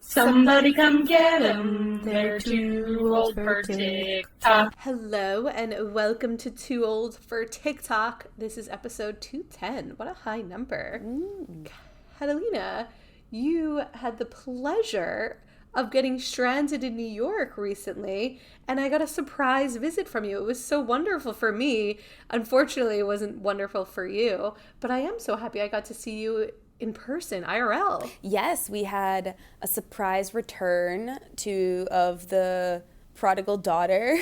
Somebody come get 'em. They're too old for TikTok. Hello and welcome to Too Old for TikTok. This is episode 210. What a high number. Catalina, you had the pleasure of getting stranded in New York recently, and I got a surprise visit from you. It was so wonderful for me. Unfortunately, it wasn't wonderful for you, but I am so happy I got to see you in person, IRL. Yes, we had a surprise return of the prodigal daughter.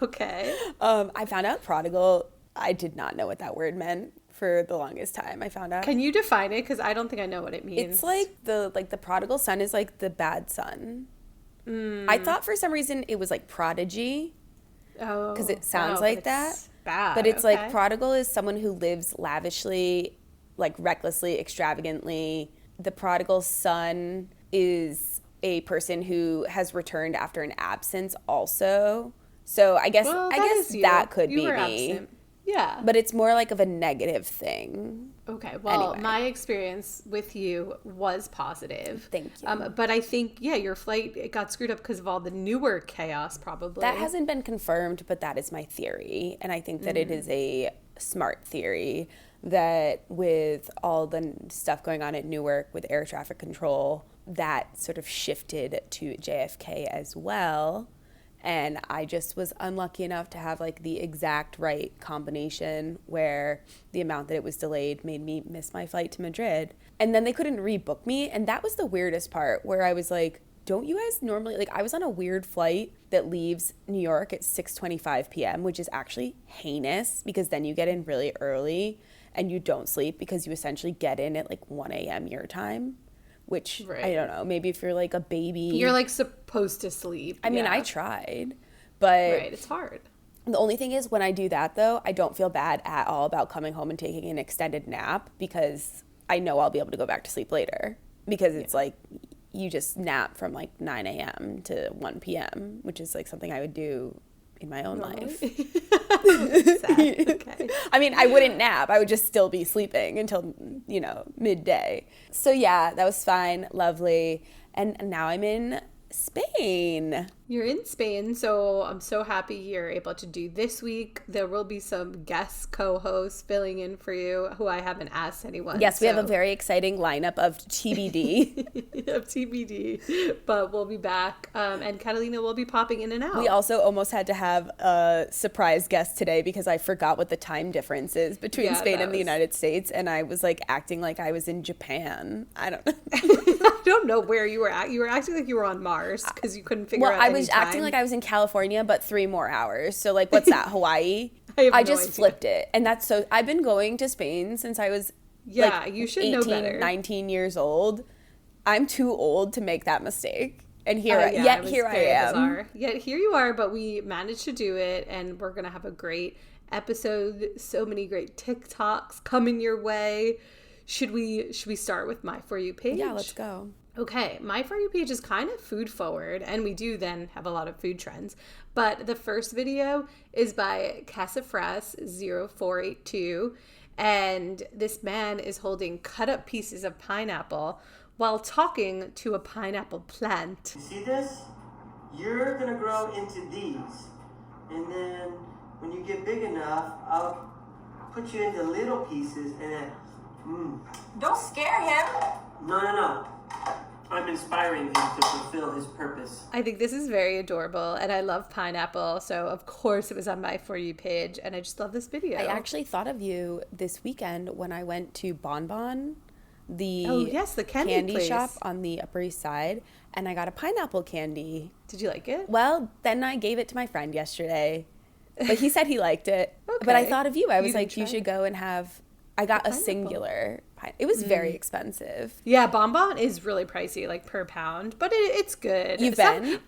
Okay. I found out prodigal. I did not know what that word meant for the longest time. I found out. Can you define it? Because I don't think I know what it means. It's like the prodigal son is like the bad son. I thought for some reason it was like prodigy. Oh. Because it sounds like that. Bad. But it's okay. like prodigal is someone who lives lavishly, like recklessly, extravagantly. The prodigal son is a person who has returned after an absence also. So I guess that could be me. Absent. Yeah. But it's more like of a negative thing. Okay. Well, anyway. My experience with you was positive. Thank you. But I think, your flight it got screwed up because of all the Newark chaos, probably. That hasn't been confirmed, but that is my theory. And I think that it is a smart theory that with all the stuff going on at Newark with air traffic control, that sort of shifted to JFK as well. And I just was unlucky enough to have like the exact right combination where the amount that it was delayed made me miss my flight to Madrid. And then they couldn't rebook me. And that was the weirdest part where I was like, don't you guys normally, like I was on a weird flight that leaves New York at 6:25 p.m., which is actually heinous because then you get in really early and you don't sleep because you essentially get in at like 1 a.m. your time, which I don't know, maybe if you're like a baby. You're like supposed to sleep. I mean, I tried, but. Right, it's hard. The only thing is when I do that though, I don't feel bad at all about coming home and taking an extended nap because I know I'll be able to go back to sleep later because it's like you just nap from like 9 a.m. to 1 p.m., which is like something I would do in my own life. Sad. Okay. I mean, I wouldn't nap. I would just still be sleeping until, midday. So yeah, that was fine. Lovely. And now I'm in Spain. You're in Spain, so I'm so happy you're able to do this week. There will be some guest co-hosts filling in for you who I haven't asked anyone. Yes, we have a very exciting lineup of TBD. Of TBD, but we'll be back. And Catalina will be popping in and out. We also almost had to have a surprise guest today because I forgot what the time difference is between Spain and the United States, and I was like acting like I was in Japan. I don't know. I don't know where you were at. You were acting like you were on Mars because you couldn't figure out Well, I was acting like I was in California, but 3 more hours. So, like, what's that, Hawaii? I just flipped it. And that's so, I've been going to Spain since I was, you should know better. 19 years old. I'm too old to make that mistake. And here I am. Bizarre. Yet here you are, but we managed to do it, and we're going to have a great episode. So many great TikToks coming your way. Should we start with my For You page? Yeah, let's go. Okay, my For You page is kind of food forward, and we do then have a lot of food trends. But the first video is by Cassafras0482, and this man is holding cut up pieces of pineapple while talking to a pineapple plant. You see this? You're gonna grow into these, and then when you get big enough, I'll put you into little pieces, and then Don't scare him. No. I'm inspiring him to fulfill his purpose. I think this is very adorable, and I love pineapple, so of course it was on my For You page, and I just love this video. I actually thought of you this weekend when I went to Bon Bon, the candy place. shop on the Upper East Side, and I got a pineapple candy. Did you like it? Well, then I gave it to my friend yesterday, but he said he liked it. Okay. But I thought of you. I was like, you try should go and have... I got a singular. It was very expensive. Yeah, Bon Bon is really pricey, like per pound, but it's good. You've been?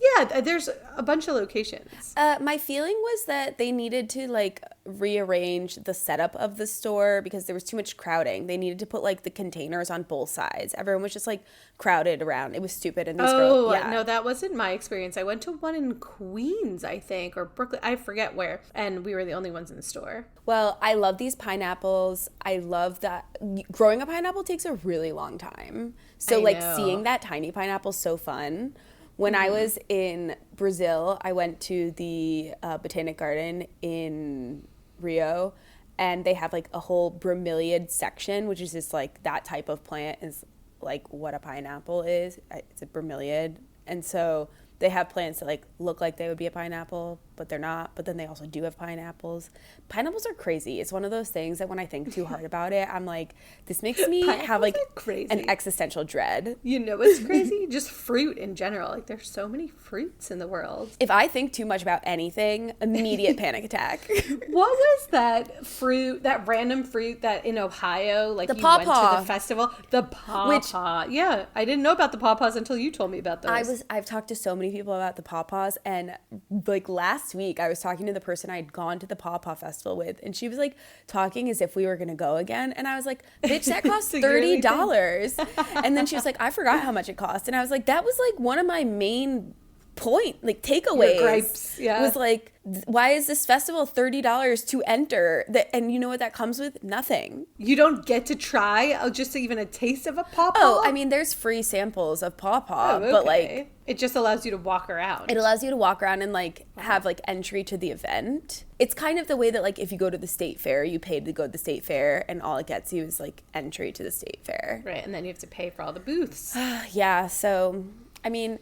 Yeah, there's a bunch of locations. My feeling was that they needed to like rearrange the setup of the store because there was too much crowding. They needed to put like the containers on both sides. Everyone was just like crowded around. It was stupid. And these girls, no, that wasn't my experience. I went to one in Queens, I think, or Brooklyn. I forget where. And we were the only ones in the store. Well, I love these pineapples. I love that growing a pineapple takes a really long time. So I like know. seeing that tiny pineapple is so fun. When I was in Brazil, I went to the Botanic Garden in Rio, and they have like a whole bromeliad section, which is just like that type of plant is like what a pineapple is. It's a bromeliad. And so they have plants that like look like they would be a pineapple, but they're not. But then they also do have pineapples. Pineapples are crazy. It's one of those things that when I think too hard about it, I'm like, this makes me have like crazy. an existential dread. You know what's crazy? Just fruit in general. Like there's so many fruits in the world. If I think too much about anything, immediate panic attack. What was that fruit, that random fruit that in Ohio, like The you went to pawpaw. the festival? The pawpaw. Yeah, I didn't know about the pawpaws until you told me about those. I've talked to so many people about the pawpaws, and like last week I was talking to the person I'd gone to the pawpaw festival with, and she was like talking as if we were gonna go again, and I was like, bitch, that costs $30. And then she was like, I forgot how much it cost, and I was like, that was like one of my main takeaways. Your gripes, yeah. Was like, why is this festival $30 to enter? And you know what that comes with? Nothing. You don't get to try just even a taste of a pawpaw? Oh, I mean, there's free samples of pawpaw, Oh, but okay. like, it just allows you to walk around. it allows you to walk around and like have like entry to the event. It's kind of the way that like if you go to the state fair, you pay to go to the state fair, and all it gets you is like entry to the state fair. Right, and then you have to pay for all the booths. Yeah, so I mean,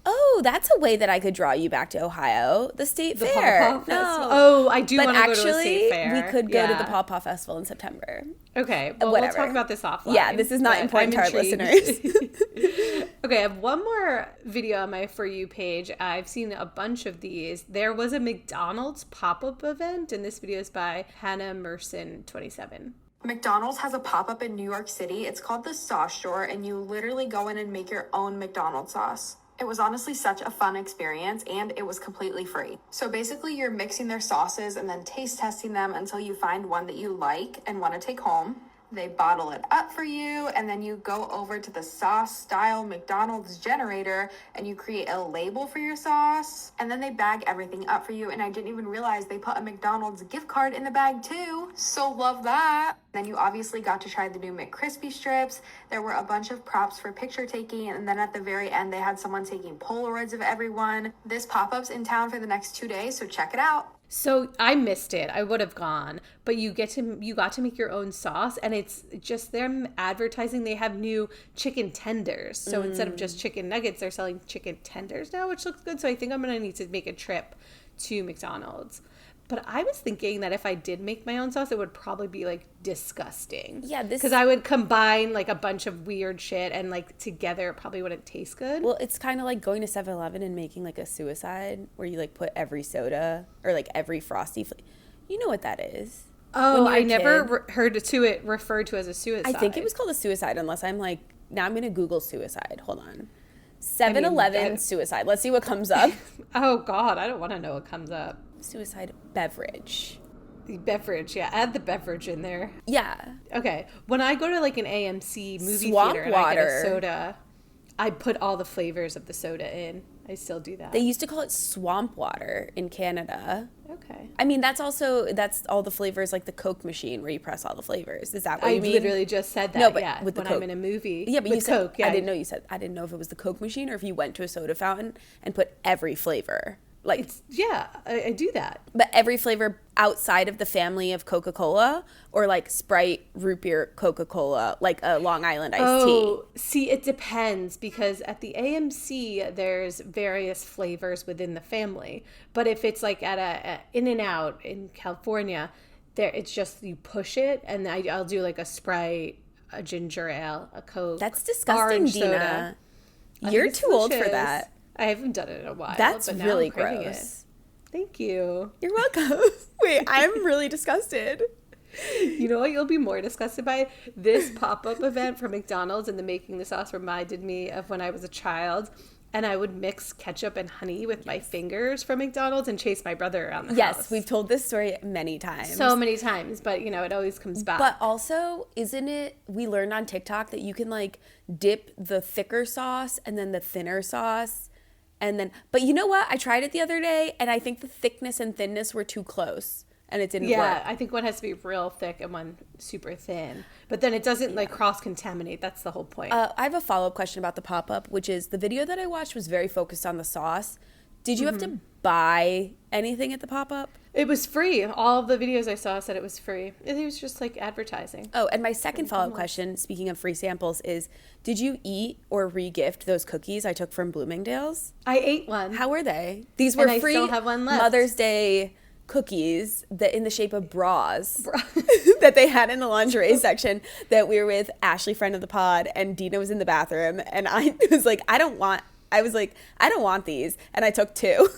oh, that's a way that I could draw you back to Ohio, the state The fair. Pawpaw Festival. Oh, I do But want to go to a actually, state fair. we could go to the Yeah. Pawpaw Festival in September. Okay, well, Whatever. we'll talk about this offline. Yeah, this is not but important to I'm our intrigued. listeners. Okay, I have one more video on my For You page. I've seen a bunch of these. There was a McDonald's pop-up event, and this video is by Hannah Merson, 27. McDonald's has a pop-up in New York City. It's called the Sauce Store, and you literally go in and make your own McDonald's sauce. It was honestly such a fun experience, and it was completely free. So basically, you're mixing their sauces and then taste testing them until you find one that you like and want to take home. They bottle it up for you, and then you go over to the sauce style McDonald's generator and you create a label for your sauce, and then they bag everything up for you. And I didn't even realize they put a McDonald's gift card in the bag too. So love that. Then you obviously got to try the new McCrispy strips. There were a bunch of props for picture taking, and then at the very end they had someone taking Polaroids of everyone. This pop-up's in town for the next 2 days, so check it out. So I missed it. I would have gone, but you got to make your own sauce, and it's just them advertising. They have new chicken tenders. So instead of just chicken nuggets, they're selling chicken tenders now, which looks good. So I think I'm going to need to make a trip to McDonald's. But I was thinking that if I did make my own sauce, it would probably be like disgusting. Yeah, because I would combine like a bunch of weird shit, and like together it probably wouldn't taste good. Well, it's kind of like going to 7-Eleven and making like a suicide where you like put every soda or like every Frosty. You know what that is? Oh, I a never heard it referred to as a suicide. I think it was called a suicide, unless I'm like, now I'm going to Google suicide. Hold on. 7-Eleven suicide. Let's see what comes up. Oh, God. I don't want to know what comes up. Suicide beverage. The beverage, yeah. Add the beverage in there. Yeah. Okay. When I go to like an AMC movie Swamp theater and I get a water. soda, I put all the flavors of the soda in. I still do that. They used to call it swamp water in Canada. Okay. I mean, that's all the flavors, like the Coke machine where you press all the flavors. Is that what I you mean? literally just said that. No, but yeah, with the when Coke. I'm in a movie. Yeah, but with you said, Coke. Yeah. I didn't know if it was the Coke machine or if you went to a soda fountain and put every flavor. Like, Yeah, I do that. but every flavor outside of the family of Coca-Cola, or like Sprite, root beer, Coca-Cola, like a Long Island iced tea. Oh, see, it depends, because at the AMC there's various flavors within the family. But if it's like at a In-N-Out in California, there it's just you push it, and I'll do like a Sprite, a ginger ale, a Coke. That's disgusting, orange Dina. soda. I You're think it's too old for delicious. that. I haven't done it in a while. That's but now really I'm craving gross. it. Thank you. You're welcome. Wait, I'm really disgusted. You know what you'll be more disgusted by? This pop-up event for McDonald's, and the making the sauce reminded me of when I was a child, and I would mix ketchup and honey with my fingers from McDonald's and chase my brother around the house. Yes, we've told this story many times. so many times, but you know, it always comes back. But also, isn't it, we learned on TikTok that you can like dip the thicker sauce and then the thinner sauce. And then, but you know what? I tried it the other day and I think the thickness and thinness were too close. and it didn't Yeah, work. I think one has to be real thick and one super thin. But then it doesn't like cross-contaminate. That's the whole point. I have a follow-up question about the pop-up, which is the video that I watched was very focused on the sauce. Did you have to buy anything at the pop-up? It was free. All of the videos I saw said it was free. It was just like advertising. Oh, and my second follow-up question, speaking of free samples, is did you eat or re-gift those cookies I took from Bloomingdale's? I ate one. How were they? These were And I free still have one left. Mother's Day cookies that in the shape of bras that they had in the lingerie section that we were with Ashley, friend of the pod, and Dina was in the bathroom. And I was like, I don't want these. And I took 2.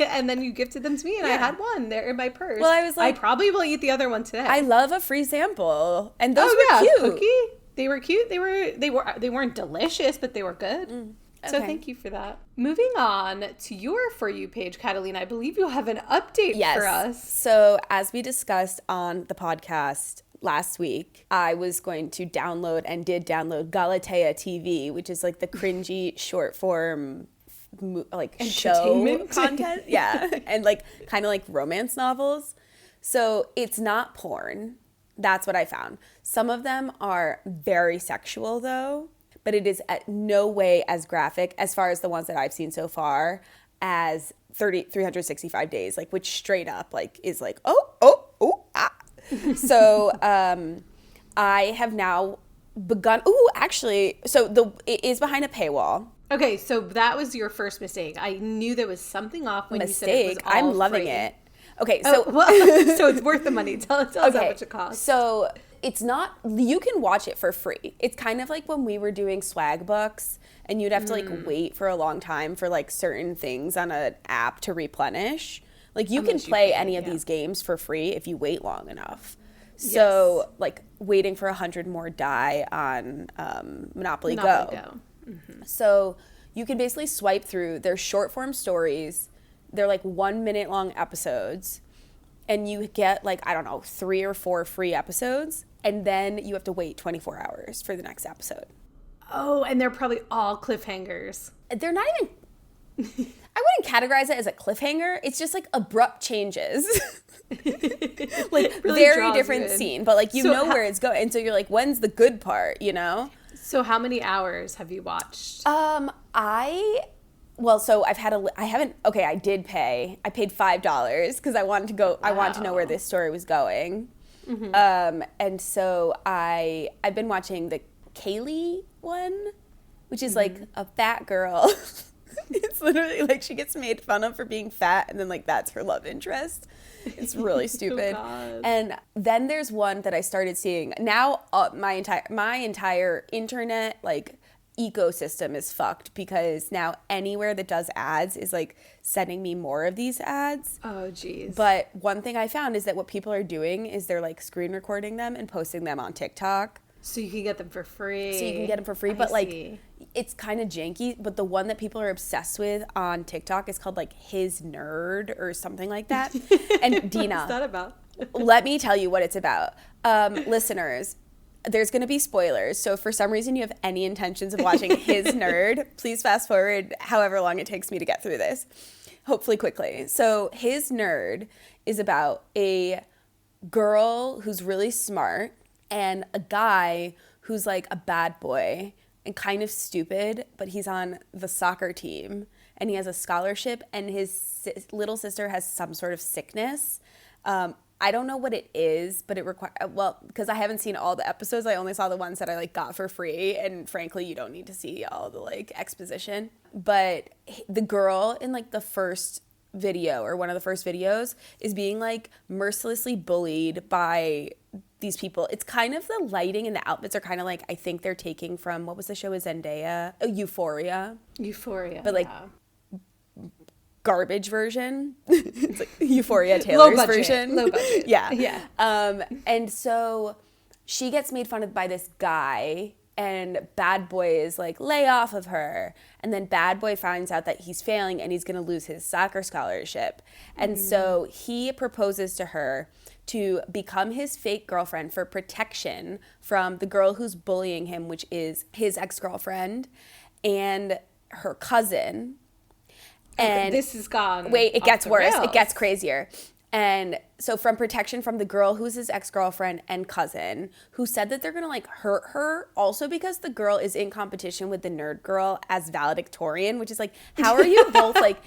And then you gifted them to me, and I had one there in my purse. Well, I was like, I probably will eat the other one today. I love a free sample, and those were cute. Cookie. They were cute. They weren't delicious, but they were good. So okay. thank you for that. Moving on to your For You page, Catalina. I believe you have an update for us. So as we discussed on the podcast last week, I was going to download and did download Galatea TV, which is like the cringy short form like show content. Yeah. And like kind of like romance novels. So it's not porn. That's what I found. Some of them are very sexual though, but it is at no way as graphic as far as the ones that I've seen so far as 365 days, like which straight up like is like, So I have now begun. So it is behind a paywall. Okay, so that was your first mistake. I knew there was something off when you said it was all I'm loving free. it. Okay, so so it's worth the money. Tell us how much it costs. So it's not. You can watch it for free. It's kind of like when we were doing swag books, and you'd have to like wait for a long time for like certain things on an app to replenish. Like you can play any of these games for free if you wait long enough. So like waiting for 100 more die on Monopoly Go. Mm-hmm. So you can basically swipe through their short form stories. They're like 1 minute long episodes, and you get like, I don't know, 3 or 4 free episodes. And then you have to wait 24 hours for the next episode. Oh, and they're probably all cliffhangers. They're not even, I wouldn't categorize it as a cliffhanger. It's just like abrupt changes. Like Really very draws different you in. scene, but like you So know where it's going. And so you're like, when's the good part, you know? So how many hours have you watched? I did pay. I paid $5 because I wanted to go. I wanted to know where this story was going. And so I've been watching the Kaylee one, which is like a fat girl. It's literally like she gets made fun of for being fat, and then like that's her love interest. It's really stupid. God. And then there's one that I started seeing. Now my entire internet like ecosystem is fucked because now anywhere that does ads is like sending me more of these ads. Oh, geez. But one thing I found is that what people are doing is they're like screen recording them and posting them on TikTok. So you can get them for free. But like it's kind of janky. But the one that people are obsessed with on TikTok is called like His Nerd or something like that. And Dina, what's that about? let me tell you what it's about. Listeners, there's going to be spoilers. So if for some reason you have any intentions of watching His Nerd, please fast forward however long it takes me to get through this. Hopefully quickly. So His Nerd is about a girl who's really smart and a guy who's like a bad boy and kind of stupid, but he's on the soccer team and he has a scholarship, and his little sister has some sort of sickness. I don't know what it is, but it because I haven't seen all the episodes. I only saw the ones that I like got for free, and frankly, you don't need to see all the like exposition. But the girl in like the first video or one of the first videos is being like mercilessly bullied by these people. It's kind of the lighting and the outfits are kind of like, I think they're taking from, what was the show with Zendaya? Euphoria. But like garbage version. It's like Euphoria Taylor's version. Low budget. Yeah. And so she gets made fun of by this guy, and Bad Boy is like, lay off of her. And then Bad Boy finds out that he's failing and he's going to lose his soccer scholarship. And so he proposes to her to become his fake girlfriend for protection from the girl who's bullying him, which is his ex-girlfriend and her cousin. And this has gone. Wait, it gets worse. Rails. It gets crazier. And so from protection from the girl who's his ex-girlfriend and cousin, who said that they're going to like hurt her, also because the girl is in competition with the nerd girl as valedictorian, which is like, how are you both like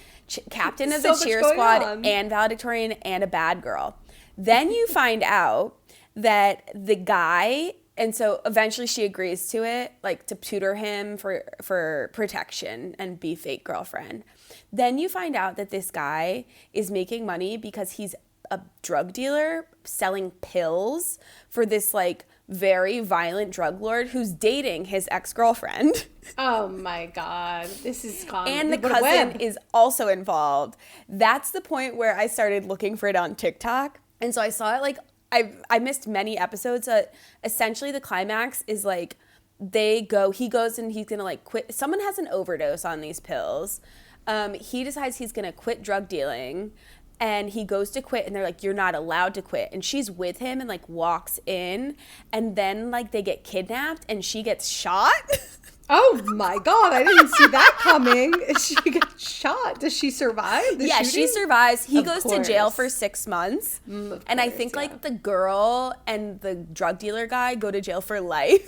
captain of the cheer squad and valedictorian and a bad girl? Then you find out that the guy, and so eventually she agrees to it, like to tutor him for protection and be fake girlfriend. Then you find out that this guy is making money because he's a drug dealer selling pills for this like very violent drug lord who's dating his ex-girlfriend. Oh my God. This is common. And the cousin is also involved. That's the point where I started looking for it on TikTok. And so I saw it like, I missed many episodes. Essentially the climax is like he goes and he's going to like quit. Someone has an overdose on these pills. He decides he's going to quit drug dealing, and he goes to quit, and they're like, you're not allowed to quit. And she's with him and like walks in, and then like they get kidnapped and she gets shot. Oh my God, I didn't see that coming. She gets shot. Does she survive the shooting? She survives. He goes to jail for 6 months. And I think like the girl and the drug dealer guy go to jail for life.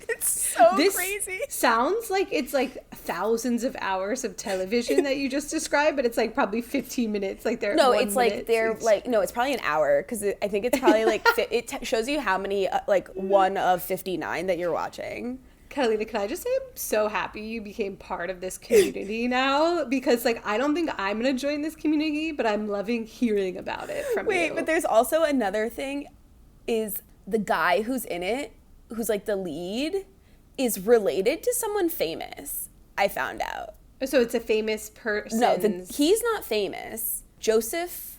It's so crazy. Sounds like it's like thousands of hours of television that you just described, but it's like probably 15 minutes. Like they're it's probably an hour, because I think it's probably like it shows you how many like 1 of 59 that you're watching. Catalina, can I just say I'm so happy you became part of this community now, because like I don't think I'm gonna join this community, but I'm loving hearing about it from you. Wait, but there's also another thing, is the guy who's in it, who's like the lead, is related to someone famous. I found out. So it's a famous person. No, he's not famous. Joseph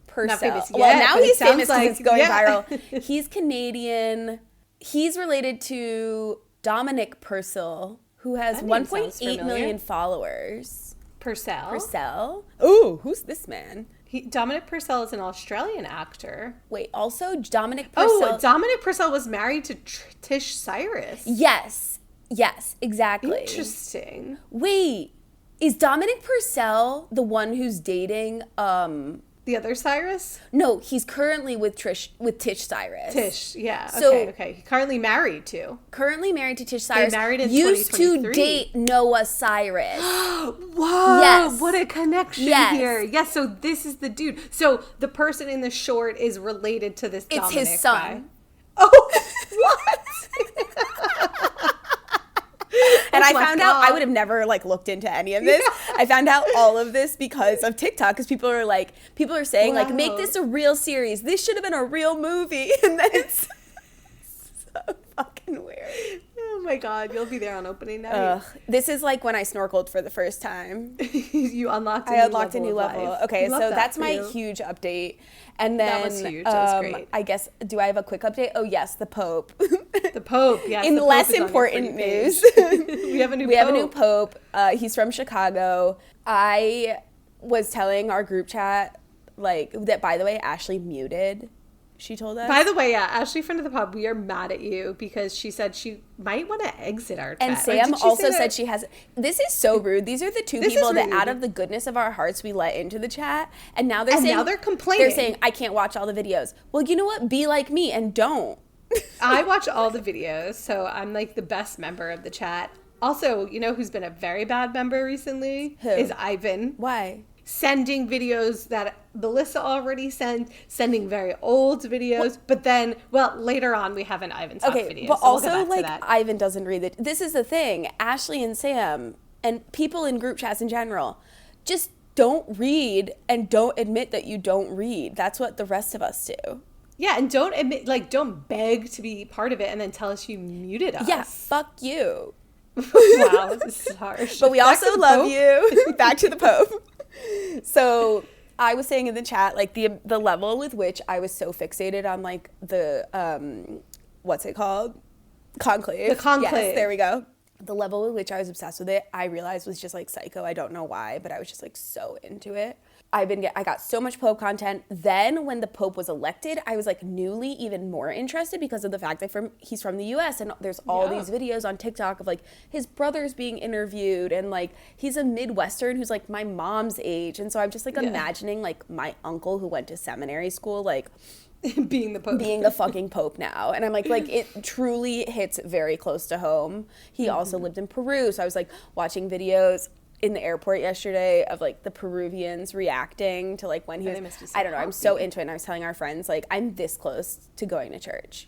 Purcell. Not famous yet, well, now he's famous because like, it's going viral. He's Canadian. He's related to Dominic Purcell, who has 1.8 million followers. Purcell? Ooh, who's this man? Dominic Purcell is an Australian actor. Wait, also Dominic Purcell. Oh, Dominic Purcell was married to Tish Cyrus. Yes, exactly. Interesting. Wait, is Dominic Purcell the one who's dating the other Cyrus? No, he's currently with Tish Cyrus. Tish, yeah. So, okay. Currently married to Tish Cyrus. They married in used 2023. to date Noah Cyrus. Whoa! Yes. What a connection here. Yes, so this is the dude. So the person in the short is related to this Dominic It's his son. guy. Oh, what? And I found out, I would have never like looked into any of this. Yeah. I found out all of this because of TikTok, because people are saying like, make this a real series. This should have been a real movie. And then it's so fucking weird. Oh my God, you'll be there on opening night. This is like when I snorkeled for the first time. You unlocked a new level. Okay, so that's my huge update. And then that was huge. That was great. I guess, do I have a quick update? Oh yes, the Pope. The Pope, yes. In less important news, we have a new Pope. He's from Chicago. I was telling our group chat like that, by the way, Ashley muted. She told us. By the way, yeah, Ashley, friend of the pod, we are mad at you because she said she might want to exit our chat. And Sam also said she has. This is so rude. These are the two people that, out of the goodness of our hearts, we let into the chat, and now they're saying, now they're complaining. They're saying, I can't watch all the videos. Well, you know what? Be like me and don't. I watch all the videos, so I'm like the best member of the chat. Also, you know who's been a very bad member recently? Who? Is Ivan. Why? Sending videos that Melissa already sent, sending very old videos, but then, later on we have an Ivan talk video. But so also, like, Ivan doesn't read it. This is the thing. Ashley and Sam and people in group chats in general just don't read and don't admit that you don't read. That's what the rest of us do. Yeah, and don't admit, like, don't beg to be part of it and then tell us you muted us. Yeah, fuck you. Wow, this is harsh. But we also love you. Back to the Pope. So I was saying in the chat, like the level with which I was so fixated on like the what's it called? Conclave. The conclave. Yes, there we go. the level with which I was obsessed with it, I realized was just like psycho. I don't know why, but I was just like so into it. I got so much Pope content. Then when the Pope was elected, I was like newly even more interested because of the fact that he's from the US, and there's all these videos on TikTok of like his brothers being interviewed, and like he's a Midwestern who's like my mom's age. And so I'm just like imagining like my uncle who went to seminary school, like being the Pope. Being the fucking Pope now. And I'm like it truly hits very close to home. He also lived in Peru. So I was like watching videos in the airport yesterday of like the Peruvians reacting to like when he was, I don't know, I'm so into it. And I was telling our friends, like, I'm this close to going to church.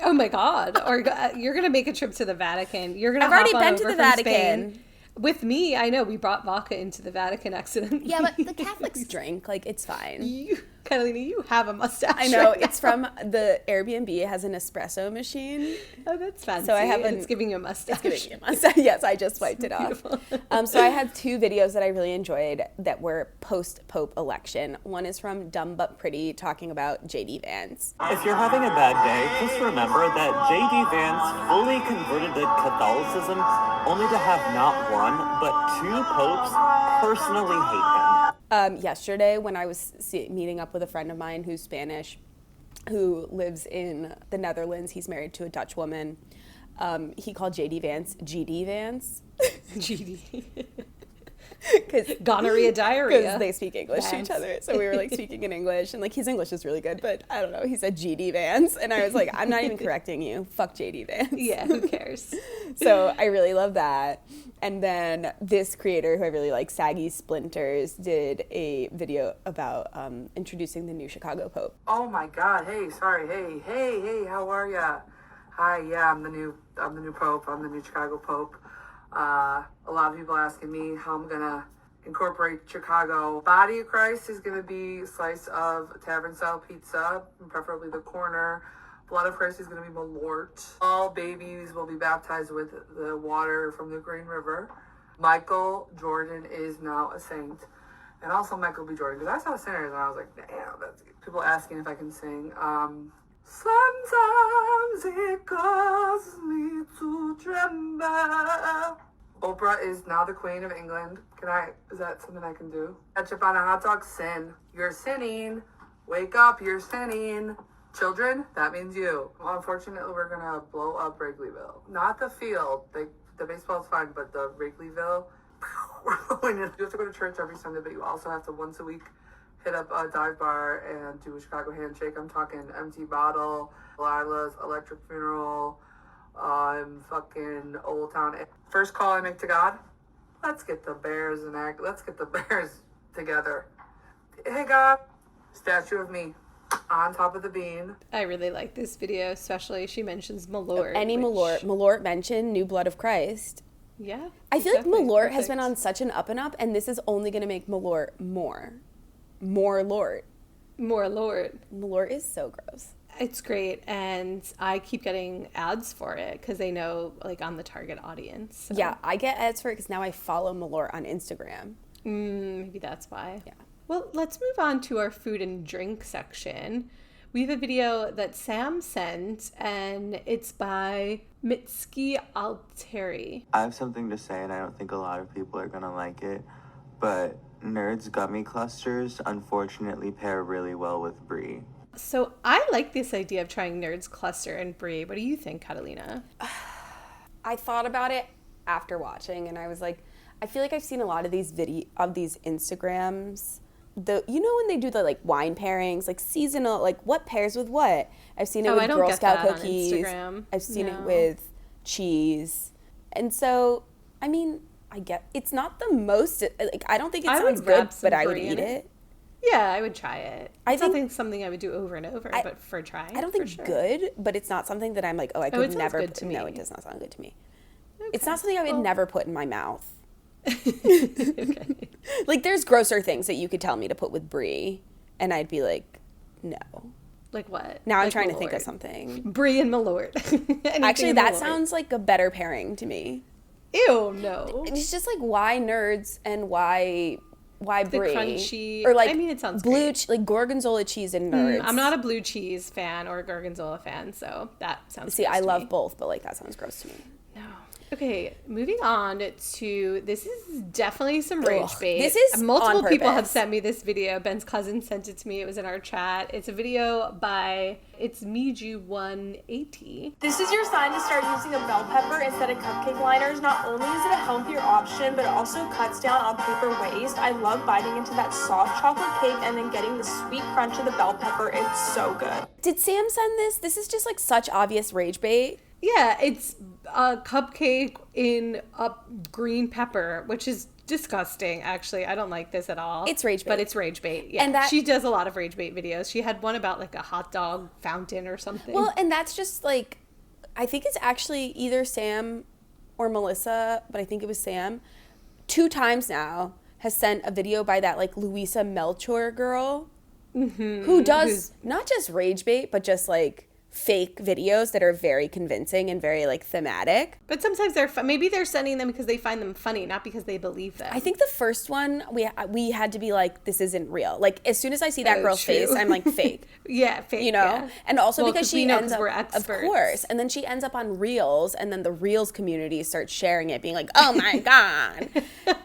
Oh my God. Or you're going to make a trip to the Vatican. You're going to I've already been to the Vatican. Spain. With me, I know we brought vodka into the Vatican accidentally. Yeah, but the Catholics drink, like, it's fine. Catalina, you have a mustache. I know, right it's from the Airbnb. It has an espresso machine. Oh, that's fancy. So I have it's giving you a mustache. It's giving you a mustache. Yes, I just wiped it off. So I had 2 videos that I really enjoyed that were post-Pope election. One is from Dumb But Pretty talking about J.D. Vance. If you're having a bad day, just remember that J.D. Vance fully converted to Catholicism only to have not one, but 2 popes personally hate him. Yesterday, when I was meeting up with a friend of mine who's Spanish, who lives in the Netherlands, he's married to a Dutch woman. He called J.D. Vance GD Vance. GD. Because gonorrhea, diarrhea. Because they speak English to each other. So we were like speaking in English, and like his English is really good, but I don't know. He said GD Vance, and I was like, I'm not even correcting you. Fuck JD Vance. Yeah, who cares? So I really love that. And then this creator who I really like, Saggy Splinters, did a video about introducing the new Chicago Pope. Oh my God! Hey, sorry. Hey! How are ya? Hi. Yeah, I'm the new Pope. I'm the new Chicago Pope. A lot of people asking me how I'm gonna incorporate Chicago. Body of Christ is gonna be a slice of tavern style pizza, preferably the corner. Blood of Christ is gonna be Malort. All babies will be baptized with the water from the Green River. Michael Jordan is now a saint, and also Michael B. Jordan, because I saw sinners and I was like, damn, that's good. People asking if I can sing. Sometimes it causes me to tremble. Oprah is now the Queen of England. Is that something I can do? Ketchup on a hot dog, sin. You're sinning. Wake up, you're sinning. Children, that means you. Well, unfortunately, we're gonna blow up Wrigleyville. Not the field. The baseball's fine, but the Wrigleyville, we're blowing it. You have to go to church every Sunday, but you also have to once a week hit up a dive bar and do a Chicago handshake. I'm talking Empty Bottle, Lila's Electric Funeral, fucking Old Town. First call I make to God, let's get the Bears together. Hey God, statue of me on top of the bean. I really like this video, especially she mentions Malort. Malort mentioned New Blood of Christ. Yeah. I feel like Malort has been on such an up and up, and this is only going to make Malort more Lord. More Lord. Malort is so gross. It's great, and I keep getting ads for it because they know, like, I'm the target audience. So. Yeah, I get ads for it because now I follow Malort on Instagram. Maybe that's why. Yeah. Well, let's move on to our food and drink section. We have a video that Sam sent, and it's by Mitski Alteri. I have something to say, and I don't think a lot of people are going to like it, but Nerds gummy clusters unfortunately pair really well with brie. So I like this idea of trying Nerds cluster and brie. What do you think, Catalina? I thought about it after watching, and I was like, I feel like I've seen a lot of these Instagrams. When they do the like wine pairings, like seasonal, like what pairs with what? I've seen it with Girl Scout cookies. I've seen it with cheese, and so I mean, I get it's not the most. Like I don't think it sounds good, but I would eat it. Yeah, I would try it. I think something I would do over and over, but for trying. I don't think good, but it's not something that I'm like, I could never. No, it does not sound good to me. Okay. It's not something I would never put in my mouth. Okay. Like there's grosser things that you could tell me to put with brie, and I'd be like, no. Like what? Now I'm like trying Malort. to think of something. Brie and Malort. Actually, that sounds like a better pairing to me. Ew, no. It's just like why nerds and why brie? The crunchy. Or like I mean, it sounds blue, like gorgonzola cheese and nerds. I'm not a blue cheese fan or a gorgonzola fan, so that sounds. See, I love both, but like that sounds gross to me. No. Okay, moving on to, this is definitely some rage bait. This is multiple on people have purpose. sent me this video. Ben's cousin sent it to me. It was in our chat. It's a video by It's Miju180. This is your sign to start using a bell pepper instead of cupcake liners. Not only is it a healthier option, but it also cuts down on paper waste. I love biting into that soft chocolate cake and then getting the sweet crunch of the bell pepper. It's so good. Did Sam send this? This is just like such obvious rage bait. Yeah, it's a cupcake in a green pepper, which is disgusting, actually. I don't like this at all. It's rage bait. But it's rage bait. Yeah. And that- she does a lot of rage bait videos. She had one about like a hot dog fountain or something. Well, and that's just like, I think it's actually either Sam or Melissa, but I think it was Sam, 2 times now has sent a video by that like Louisa Melchior girl who does not just rage bait, but just like fake videos that are very convincing and very like thematic. But sometimes maybe they're sending them because they find them funny, not because they believe them. I think the first one we had to be like, this isn't real. Like as soon as I see that girl's true. face, I'm like, fake. Yeah, fake. You know, yeah. and also Well, because 'cause she we know ends 'cause up, we're of experts. course, and then she ends up on Reels, and then the Reels community starts sharing it, being like, "Oh my god!"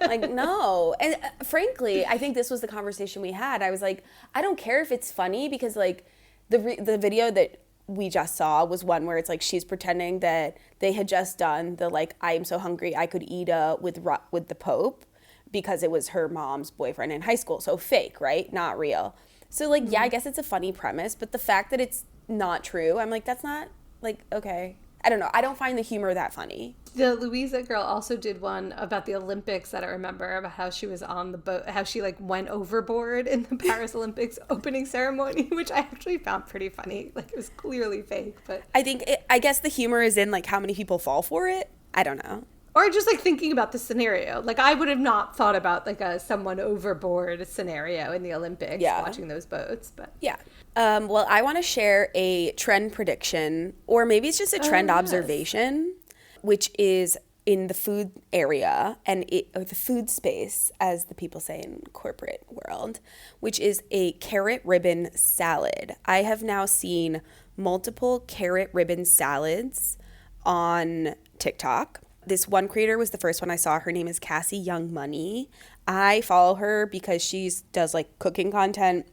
Like, no. And frankly, I think this was the conversation we had. I was like, I don't care if it's funny because like the video that we just saw was one where it's like she's pretending that they had just done the like I'm so hungry I could eat with the Pope because it was her mom's boyfriend in high school. So fake, right? Not real. So like, yeah, I guess it's a funny premise, but the fact that it's not true, I'm like, that's not like, okay. I don't know. I don't find the humor that funny. The Louisa girl also did one about the Olympics that I remember, about how she was on the boat, how she like went overboard in the Paris Olympics opening ceremony, which I actually found pretty funny. Like it was clearly fake, but I guess the humor is in like how many people fall for it. I don't know. Or just like thinking about the scenario. Like I would have not thought about like a someone overboard scenario in the Olympics watching those boats, but yeah. Well, I want to share a trend prediction, or maybe it's just a trend observation, which is in the food area or the food space, as the people say in corporate world, which is a carrot ribbon salad. I have now seen multiple carrot ribbon salads on TikTok. This one creator was the first one I saw. Her name is Cassie Young Money. I follow her because she does like cooking content,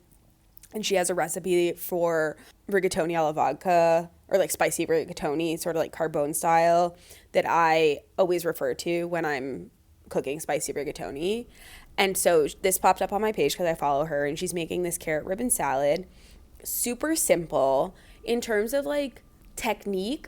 and she has a recipe for rigatoni alla vodka, or like spicy rigatoni, sort of like carbone style, that I always refer to when I'm cooking spicy rigatoni. And so this popped up on my page because I follow her, and she's making this carrot ribbon salad. Super simple in terms of like technique,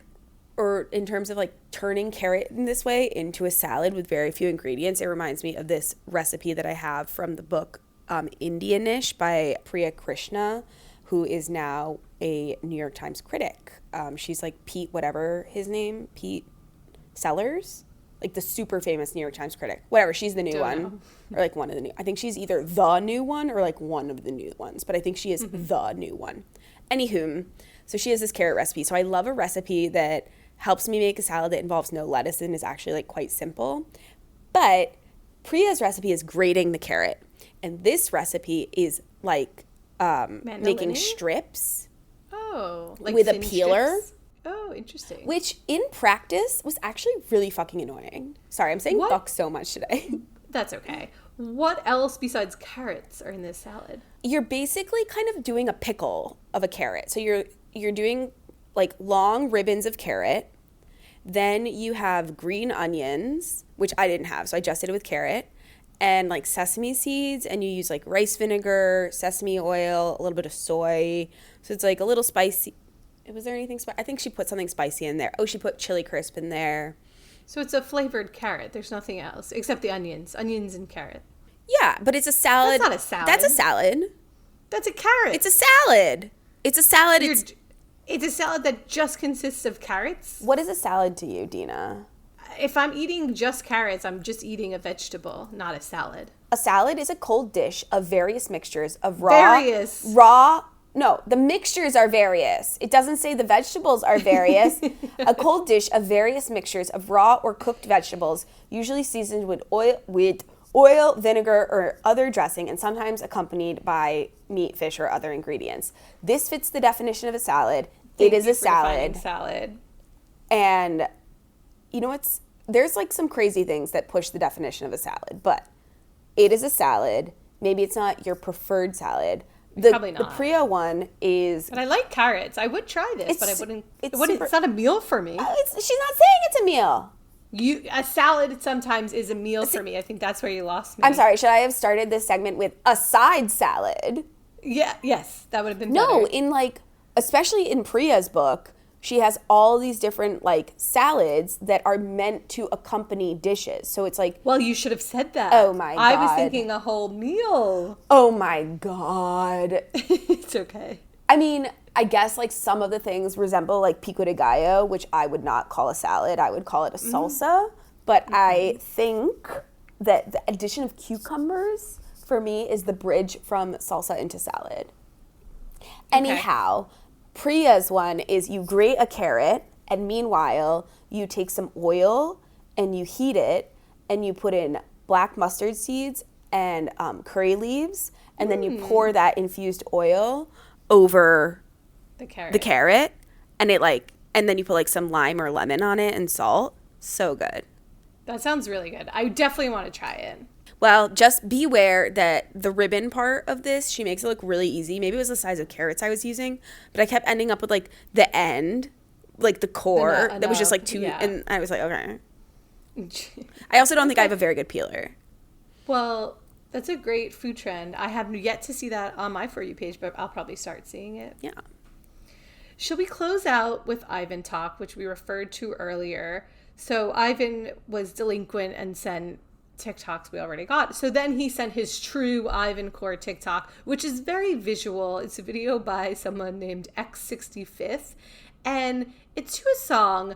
or in terms of like turning carrot in this way into a salad with very few ingredients. It reminds me of this recipe that I have from the book Indianish by Priya Krishna, who is now a New York Times critic. She's like Pete Sellers, like the super famous New York Times critic. Whatever, she's the new one. Or like one of the new. I think she's either the new one or like one of the new ones, but I think she is the new one. Anywho, so she has this carrot recipe. So I love a recipe that helps me make a salad that involves no lettuce and is actually like quite simple. But Priya's recipe is grating the carrot. And this recipe is like making strips like with a thin peeler. strips? Oh, interesting. Which in practice was actually really fucking annoying. Sorry, I'm saying fuck so much today. That's okay. What else besides carrots are in this salad? You're basically kind of doing a pickle of a carrot. So you're doing like long ribbons of carrot. Then you have green onions, which I didn't have, so I just did it with carrot, and like sesame seeds, and you use like rice vinegar, sesame oil, a little bit of soy. So it's like a little spicy. Was there anything spicy? I think she put something spicy in there. Oh, she put chili crisp in there. So it's a flavored carrot. There's nothing else except the onions and carrot. Yeah, but it's a salad. That's not a salad. That's a salad. That's a carrot. It's a salad. It's a salad. It's a salad that just consists of carrots. What is a salad to you, Dina? If I'm eating just carrots, I'm just eating a vegetable, not a salad. A salad is a cold dish of various mixtures of No, the mixtures are various. It doesn't say the vegetables are various. A cold dish of various mixtures of raw or cooked vegetables, usually seasoned with oil, vinegar, or other dressing, and sometimes accompanied by meat, fish, or other ingredients. This fits the definition of a salad. It is a salad. Salad. And you know what's there's like some crazy things that push the definition of a salad, but it is a salad. Maybe it's not your preferred salad. Probably not. The Priya one is... But I like carrots. I would try this, but I wouldn't... It's not a meal for me. She's not saying it's a meal. A salad sometimes is a meal for me. I think that's where you lost me. I'm sorry. Should I have started this segment with a side salad? Yeah. Yes. That would have been better. No, in like... Especially in Priya's book, she has all these different like salads that are meant to accompany dishes. So it's like... Well, you should have said that. Oh my God. I was thinking a whole meal. Oh my God. It's okay. I mean, I guess like some of the things resemble like pico de gallo, which I would not call a salad. I would call it a salsa. But I think that the addition of cucumbers for me is the bridge from salsa into salad. Anyhow, Priya's one is you grate a carrot, and meanwhile, you take some oil and you heat it, and you put in black mustard seeds and curry leaves, and then you pour that infused oil over the carrot, and then you put like some lime or lemon on it and salt. So good. That sounds really good. I definitely want to try it. Well, just beware that the ribbon part of this, she makes it look really easy. Maybe it was the size of carrots I was using, but I kept ending up with like the end, like the core that was just like too, and I was like, okay. I also don't think I have a very good peeler. Well, that's a great food trend. I have yet to see that on my For You page, but I'll probably start seeing it. Yeah. Shall we close out with Ivan talk, which we referred to earlier? So Ivan was delinquent and sent TikToks we already got. So then he sent his true Ivan Core TikTok, which is very visual. It's a video by someone named X65th, and it's to a song.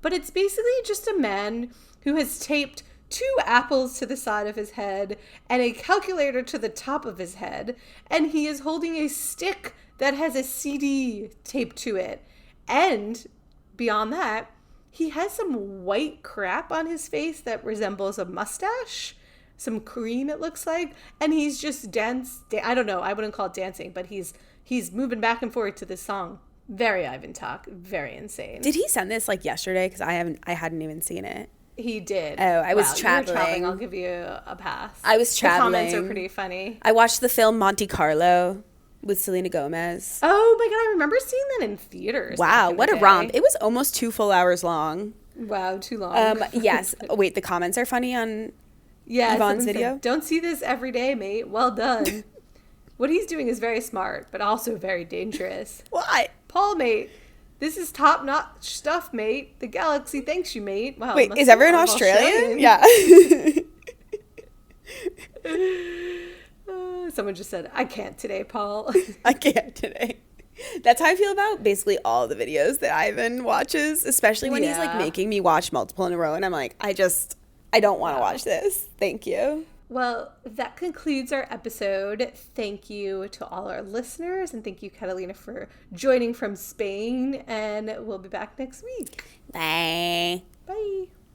But it's basically just a man who has taped 2 apples to the side of his head and a calculator to the top of his head, and he is holding a stick that has a CD taped to it. And beyond that, he has some white crap on his face that resembles a mustache, some cream it looks like, and he's just I don't know, I wouldn't call it dancing, but he's moving back and forth to this song. Very Ivan talk, very insane. Did he send this like yesterday? Because I hadn't even seen it. He did. Oh, I was traveling. You were traveling. I'll give you a pass. I was traveling. The comments are pretty funny. I watched the film Monte Carlo with Selena Gomez. Oh my God, I remember seeing that in theaters. Wow, what a romp. It was almost 2 full hours long. Wow, too long. Yes. Wait, the comments are funny on Yvonne's video? Said, don't see this every day, mate. Well done. What he's doing is very smart, but also very dangerous. What? Paul, mate. This is top-notch stuff, mate. The galaxy thanks you, mate. Wow. Wait, is everyone Australian? Yeah. Someone just said, I can't today, Paul. I can't today. That's how I feel about basically all the videos that Ivan watches, especially when he's like making me watch multiple in a row. And I'm like, I don't want to watch this. Thank you. Well, that concludes our episode. Thank you to all our listeners, and thank you, Catalina, for joining from Spain, and we'll be back next week. Bye.